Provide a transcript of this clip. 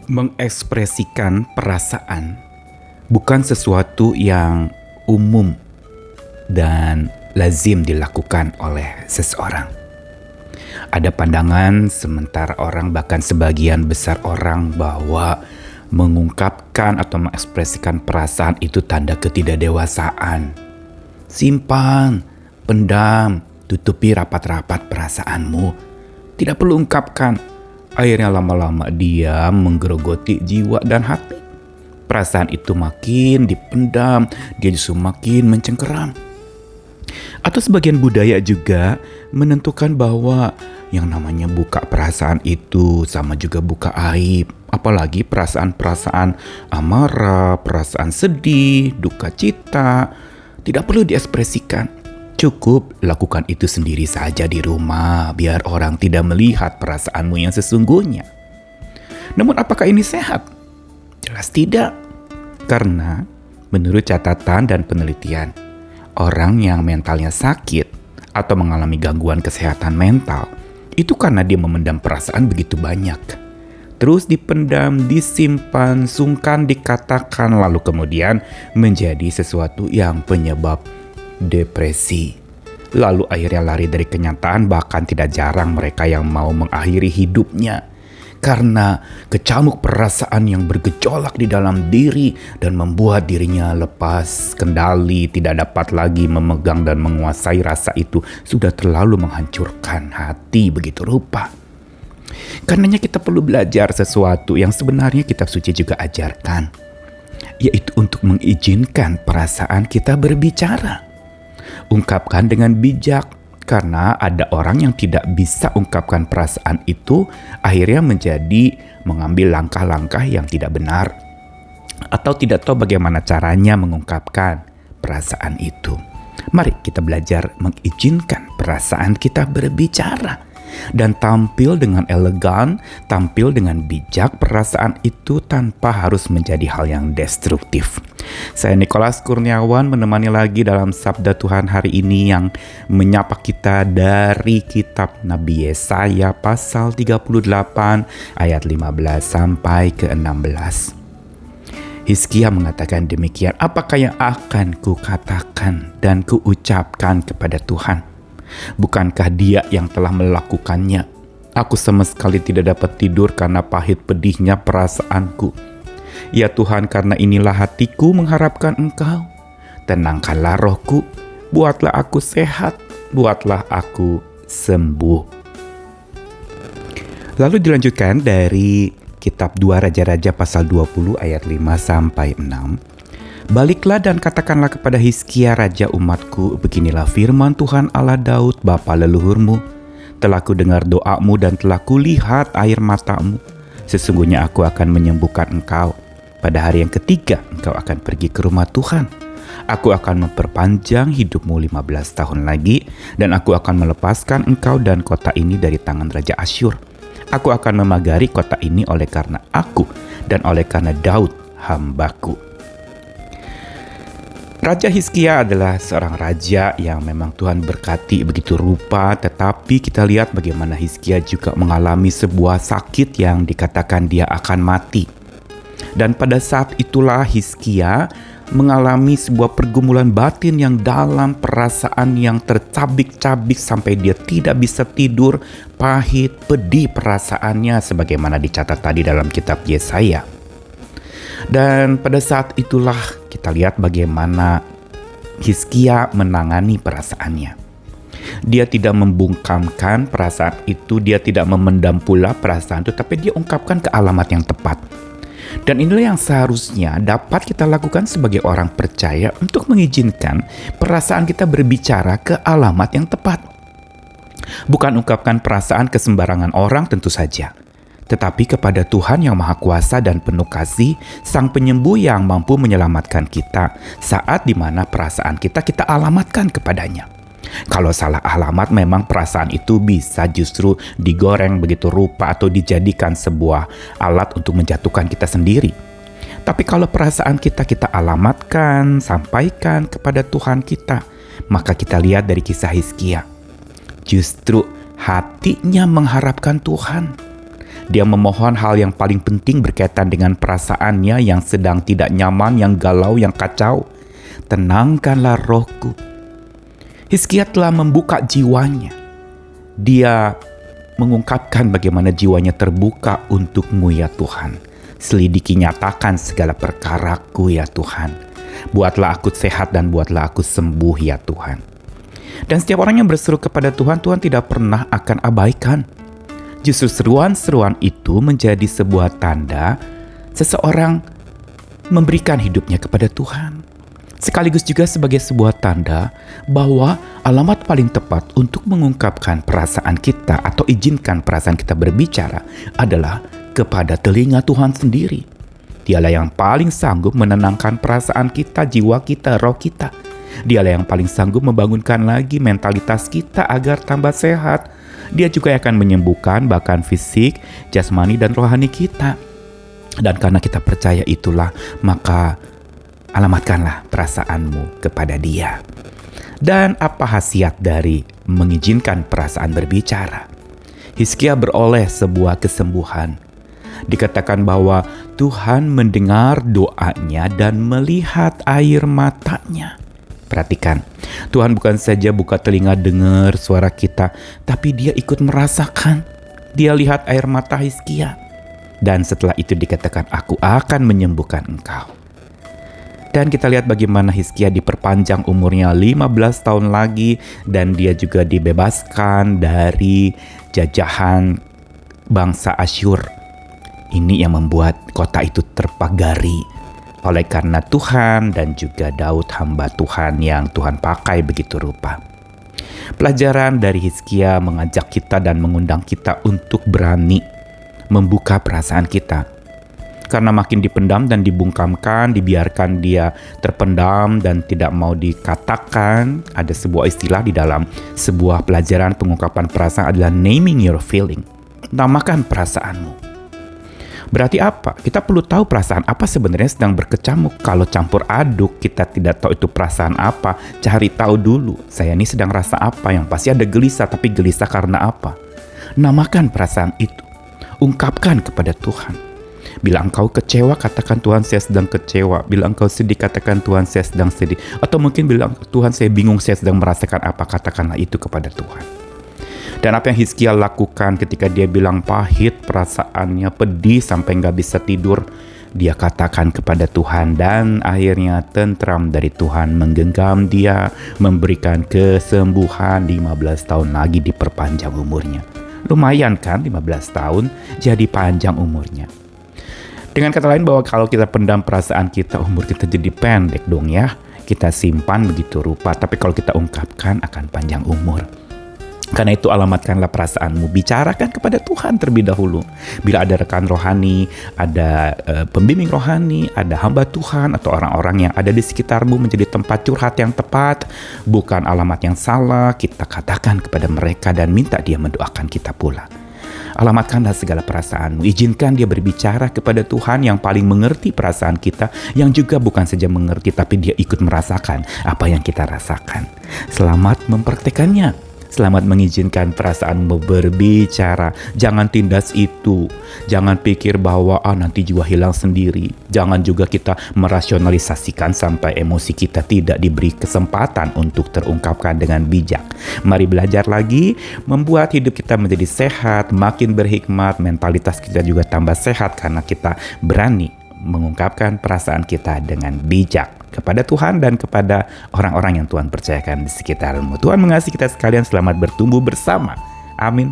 Mengekspresikan perasaan bukan sesuatu yang umum dan lazim dilakukan oleh seseorang. Ada pandangan sementara orang, bahkan sebagian besar orang, bahwa mengungkapkan atau mengekspresikan perasaan itu tanda ketidakdewasaan. Simpan, pendam, tutupi rapat-rapat perasaanmu. Tidak perlu ungkapkan. Akhirnya lama-lama dia menggerogoti jiwa dan hati. Perasaan itu makin dipendam, dia justru makin mencengkeram. Atau sebagian budaya juga menentukan bahwa yang namanya buka perasaan itu sama juga buka aib. Apalagi perasaan-perasaan amarah, perasaan sedih, duka cita, tidak perlu diekspresikan. Cukup lakukan itu sendiri saja di rumah, biar orang tidak melihat perasaanmu yang sesungguhnya. Namun apakah ini sehat? Jelas tidak. Karena menurut catatan dan penelitian, orang yang mentalnya sakit atau mengalami gangguan kesehatan mental, itu karena dia memendam perasaan begitu banyak. Terus dipendam, disimpan, sungkan dikatakan, lalu kemudian menjadi sesuatu yang penyebab depresi. Lalu akhirnya lari dari kenyataan, bahkan tidak jarang mereka yang mau mengakhiri hidupnya karena kecamuk perasaan yang bergejolak di dalam diri dan membuat dirinya lepas kendali, tidak dapat lagi memegang dan menguasai rasa itu. Sudah terlalu menghancurkan hati begitu rupa. Karenanya kita perlu belajar sesuatu yang sebenarnya kitab suci juga ajarkan, yaitu untuk mengizinkan perasaan kita berbicara. Ungkapkan dengan bijak, karena ada orang yang tidak bisa ungkapkan perasaan itu, akhirnya menjadi mengambil langkah-langkah yang tidak benar atau tidak tahu bagaimana caranya mengungkapkan perasaan itu. Mari kita belajar mengizinkan perasaan kita berbicara dan tampil dengan elegan, tampil dengan bijak perasaan itu tanpa harus menjadi hal yang destruktif. Saya Nikolas Kurniawan menemani lagi dalam Sabda Tuhan hari ini yang menyapa kita dari kitab Nabi Yesaya pasal 38 ayat 15 sampai ke 16. Hizkia mengatakan demikian, apakah yang akan kukatakan dan kuucapkan kepada Tuhan? Bukankah Dia yang telah melakukannya? Aku sama sekali tidak dapat tidur karena pahit pedihnya perasaanku. Ya Tuhan, karena inilah hatiku mengharapkan Engkau. Tenangkanlah rohku, buatlah aku sehat, buatlah aku sembuh. Lalu dilanjutkan dari kitab 2 Raja-Raja pasal 20 ayat 5 sampai 6. Baliklah dan katakanlah kepada Hizkia raja umatku, beginilah firman Tuhan Allah Daud bapa leluhurmu. Telah ku dengar doamu dan telah kulihat air matamu. Sesungguhnya aku akan menyembuhkan engkau. Pada hari yang ketiga engkau akan pergi ke rumah Tuhan. Aku akan memperpanjang hidupmu 15 tahun lagi, dan aku akan melepaskan engkau dan kota ini dari tangan Raja Asyur. Aku akan memagari kota ini oleh karena aku dan oleh karena Daud hambaku. Raja Hizkia adalah seorang raja yang memang Tuhan berkati begitu rupa, tetapi kita lihat bagaimana Hizkia juga mengalami sebuah sakit yang dikatakan dia akan mati. Dan pada saat itulah Hizkia mengalami sebuah pergumulan batin yang dalam, perasaan yang tercabik-cabik sampai dia tidak bisa tidur, pahit, pedih perasaannya sebagaimana dicatat tadi dalam kitab Yesaya. Dan pada saat itulah kita lihat bagaimana Hizkia menangani perasaannya. Dia tidak membungkamkan perasaan itu, dia tidak memendam pula perasaan itu, tapi dia ungkapkan ke alamat yang tepat. Dan inilah yang seharusnya dapat kita lakukan sebagai orang percaya untuk mengizinkan perasaan kita berbicara ke alamat yang tepat. Bukan ungkapkan perasaan ke sembarangan orang tentu saja, tetapi kepada Tuhan yang Maha Kuasa dan penuh kasih, Sang Penyembuh yang mampu menyelamatkan kita saat dimana perasaan kita alamatkan kepadanya. Kalau salah alamat, memang perasaan itu bisa justru digoreng begitu rupa atau dijadikan sebuah alat untuk menjatuhkan kita sendiri. Tapi kalau perasaan kita alamatkan, sampaikan kepada Tuhan kita, maka kita lihat dari kisah Hizkia, justru hatinya mengharapkan Tuhan. Dia memohon hal yang paling penting berkaitan dengan perasaannya yang sedang tidak nyaman, yang galau, yang kacau. Tenangkanlah rohku. Hizkia telah membuka jiwanya. Dia mengungkapkan bagaimana jiwanya terbuka untuk-Mu ya Tuhan. Selidiki, nyatakan segala perkaraku ya Tuhan. Buatlah aku sehat dan buatlah aku sembuh ya Tuhan. Dan setiap orang yang berseru kepada Tuhan, Tuhan tidak pernah akan abaikan. Justru seruan-seruan itu menjadi sebuah tanda seseorang memberikan hidupnya kepada Tuhan. Sekaligus juga sebagai sebuah tanda bahwa alamat paling tepat untuk mengungkapkan perasaan kita atau izinkan perasaan kita berbicara adalah kepada telinga Tuhan sendiri. Dialah yang paling sanggup menenangkan perasaan kita, jiwa kita, roh kita. Dialah yang paling sanggup membangunkan lagi mentalitas kita agar tambah sehat. Dia juga akan menyembuhkan bahkan fisik, jasmani, dan rohani kita. Dan karena kita percaya itulah, maka alamatkanlah perasaanmu kepada Dia. Dan apa khasiat dari mengizinkan perasaan berbicara? Hizkia beroleh sebuah kesembuhan. Dikatakan bahwa Tuhan mendengar doanya dan melihat air matanya. Perhatikan, Tuhan bukan saja buka telinga dengar suara kita, tapi Dia ikut merasakan. Dia lihat air mata Hizkia. Dan setelah itu dikatakan, aku akan menyembuhkan engkau. Dan kita lihat bagaimana Hizkia diperpanjang umurnya 15 tahun lagi, dan dia juga dibebaskan dari jajahan bangsa Asyur. Ini yang membuat kota itu terpagari oleh karena Tuhan dan juga Daud hamba Tuhan yang Tuhan pakai begitu rupa. Pelajaran dari Hizkia mengajak kita dan mengundang kita untuk berani membuka perasaan kita. Karena makin dipendam dan dibungkamkan, dibiarkan dia terpendam dan tidak mau dikatakan, ada sebuah istilah di dalam sebuah pelajaran pengungkapan perasaan adalah naming your feeling. Namakan perasaanmu. Berarti apa? Kita perlu tahu perasaan apa sebenarnya sedang berkecamuk. Kalau campur aduk, kita tidak tahu itu perasaan apa. Cari tahu dulu, saya ini sedang rasa apa. Yang pasti ada gelisah, tapi gelisah karena apa? Namakan perasaan itu. Ungkapkan kepada Tuhan. Bila engkau kecewa, katakan Tuhan saya sedang kecewa. Bila engkau sedih, katakan Tuhan saya sedang sedih. Atau mungkin bilang Tuhan saya bingung, saya sedang merasakan apa. Katakanlah itu kepada Tuhan. Dan apa yang Hizkia lakukan ketika dia bilang pahit perasaannya, pedih sampai gak bisa tidur, dia katakan kepada Tuhan dan akhirnya tentram dari Tuhan menggenggam dia, memberikan kesembuhan. 15 tahun lagi diperpanjang umurnya. Lumayan kan 15 tahun jadi panjang umurnya. Dengan kata lain bahwa kalau kita pendam perasaan kita, umur kita jadi pendek dong ya. Kita simpan begitu rupa, tapi kalau kita ungkapkan akan panjang umur. Karena itu alamatkanlah perasaanmu, bicarakan kepada Tuhan terlebih dahulu. Bila ada rekan rohani, ada pembimbing rohani, ada hamba Tuhan atau orang-orang yang ada di sekitarmu menjadi tempat curhat yang tepat, bukan alamat yang salah, kita katakan kepada mereka dan minta dia mendoakan kita pula. Alamatkanlah segala perasaanmu, izinkan dia berbicara kepada Tuhan yang paling mengerti perasaan kita, yang juga bukan saja mengerti tapi dia ikut merasakan apa yang kita rasakan. Selamat mempraktekannya. Selamat mengizinkan perasaanmu berbicara. Jangan tindas itu. Jangan pikir bahwa nanti jiwa hilang sendiri. Jangan juga kita merasionalisasikan sampai emosi kita tidak diberi kesempatan untuk terungkapkan dengan bijak. Mari belajar lagi membuat hidup kita menjadi sehat, makin berhikmat, mentalitas kita juga tambah sehat karena kita berani mengungkapkan perasaan kita dengan bijak kepada Tuhan dan kepada orang-orang yang Tuhan percayakan di sekitarmu. Tuhan mengasihi kita sekalian, selamat bertumbuh bersama. Amin.